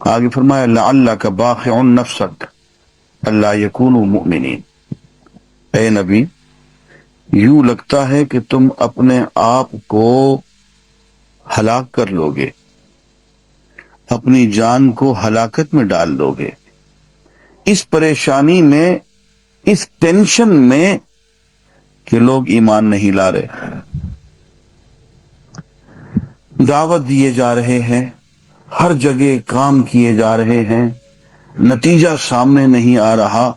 آگے فرمایا لعلک باخع نفسک الا یکونوا مؤمنین، اے نبی یوں لگتا ہے کہ تم اپنے آپ کو ہلاک کر لو گے، اپنی جان کو ہلاکت میں ڈال دو گے، اس پریشانی میں، اس ٹینشن میں کہ لوگ ایمان نہیں لا رہے، دعوت دیے جا رہے ہیں، ہر جگہ کام کیے جا رہے ہیں، نتیجہ سامنے نہیں آ رہا،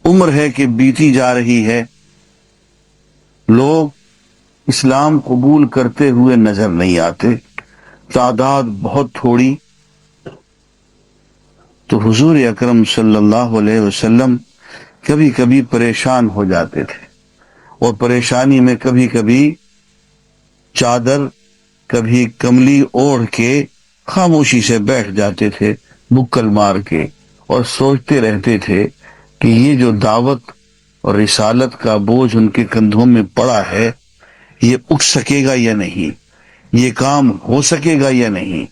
عمر ہے کہ بیتی جا رہی ہے، لوگ اسلام قبول کرتے ہوئے نظر نہیں آتے، تعداد بہت تھوڑی۔ تو حضور اکرم صلی اللہ علیہ وسلم کبھی کبھی پریشان ہو جاتے تھے، اور پریشانی میں کبھی کبھی چادر، کبھی کملی اوڑھ کے خاموشی سے بیٹھ جاتے تھے بکل مار کے، اور سوچتے رہتے تھے کہ یہ جو دعوت اور رسالت کا بوجھ ان کے کندھوں میں پڑا ہے، یہ اٹھ سکے گا یا نہیں، یہ کام ہو سکے گا یا نہیں،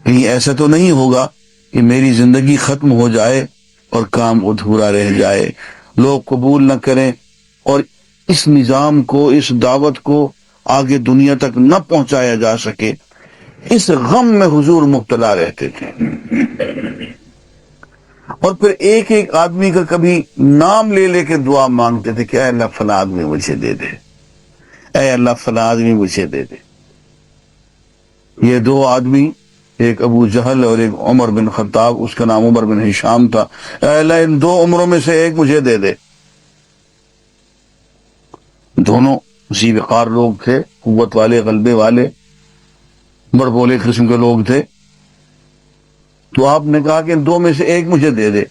کہیں ایسا تو نہیں ہوگا کہ میری زندگی ختم ہو جائے اور کام ادھورا رہ جائے، لوگ قبول نہ کریں اور اس نظام کو، اس دعوت کو آگے دنیا تک نہ پہنچایا جا سکے۔ اس غم میں حضور مبتلا رہتے تھے، اور پھر ایک ایک آدمی کا کبھی نام لے لے کے دعا مانگتے تھے کہ اے اللہ فلاں آدمی مجھے دے دے، اے اللہ فلاں آدمی مجھے دے دے۔ یہ دو آدمی، ایک ابو جہل اور ایک عمر بن خطاب، اس کا نام عمر بن ہشام تھا، اے اللہ ان دو عمروں میں سے ایک مجھے دے دے۔ دونوں ذی وقار لوگ تھے، قوت والے، غلبے والے، بڑ بولے قسم کے لوگ تھے۔ تو آپ نے کہا کہ ان دو میں سے ایک مجھے دے دے،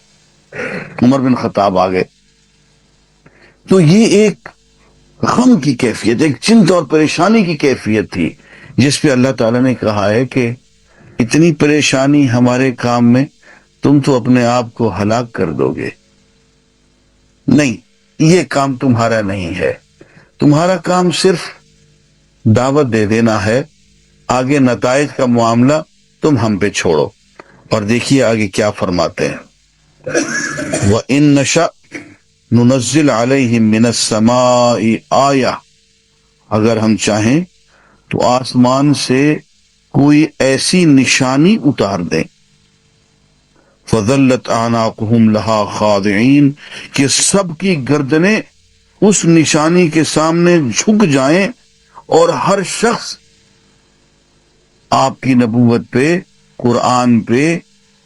عمر بن خطاب آ گئے۔ تو یہ ایک غم کی کیفیت، ایک چنتا اور پریشانی کی کیفیت تھی، جس پہ اللہ تعالیٰ نے کہا ہے کہ اتنی پریشانی ہمارے کام میں، تم تو اپنے آپ کو ہلاک کر دو گے۔ نہیں، یہ کام تمہارا نہیں ہے، تمہارا کام صرف دعوت دے دینا ہے، آگے نتائج کا معاملہ تم ہم پہ چھوڑو۔ اور دیکھیے آگے کیا فرماتے ہیں، وَإِن نَشَأْ نُنَزِّلْ عَلَيْهِم مِّنَ السَّمَاءِ آیَةً، اگر ہم چاہیں تو آسمان سے کوئی ایسی نشانی اتار دیں، فَظَلَّتْ أَعْنَاقُهُمْ لَهَا خَاضِعِينَ، کہ سب کی گردنیں اس نشانی کے سامنے جھک جائیں، اور ہر شخص آپ کی نبوت پہ، قرآن پہ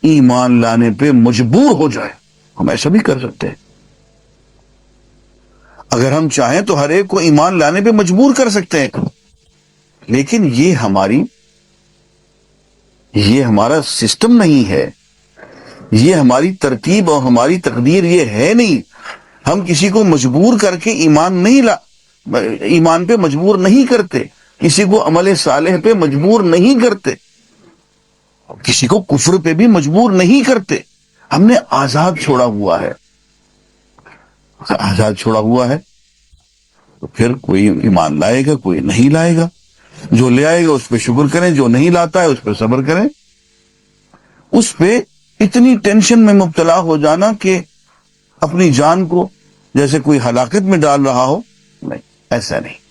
ایمان لانے پہ مجبور ہو جائے۔ ہم ایسا بھی کر سکتے ہیں، اگر ہم چاہیں تو ہر ایک کو ایمان لانے پہ مجبور کر سکتے ہیں، لیکن یہ ہمارا سسٹم نہیں ہے، یہ ہماری ترتیب اور ہماری تقدیر یہ ہے نہیں۔ ہم کسی کو مجبور کر کے ایمان پہ مجبور نہیں کرتے، کسی کو عمل صالح پہ مجبور نہیں کرتے، کسی کو کفر پہ بھی مجبور نہیں کرتے۔ ہم نے آزاد چھوڑا ہوا ہے، آزاد چھوڑا ہوا ہے، تو پھر کوئی ایمان لائے گا، کوئی نہیں لائے گا، جو لے آئے گا اس پہ شکر کریں، جو نہیں لاتا ہے اس پہ صبر کریں۔ اس پہ اتنی ٹینشن میں مبتلا ہو جانا کہ اپنی جان کو جیسے کوئی ہلاکت میں ڈال رہا ہو، نہیں، ایسا نہیں۔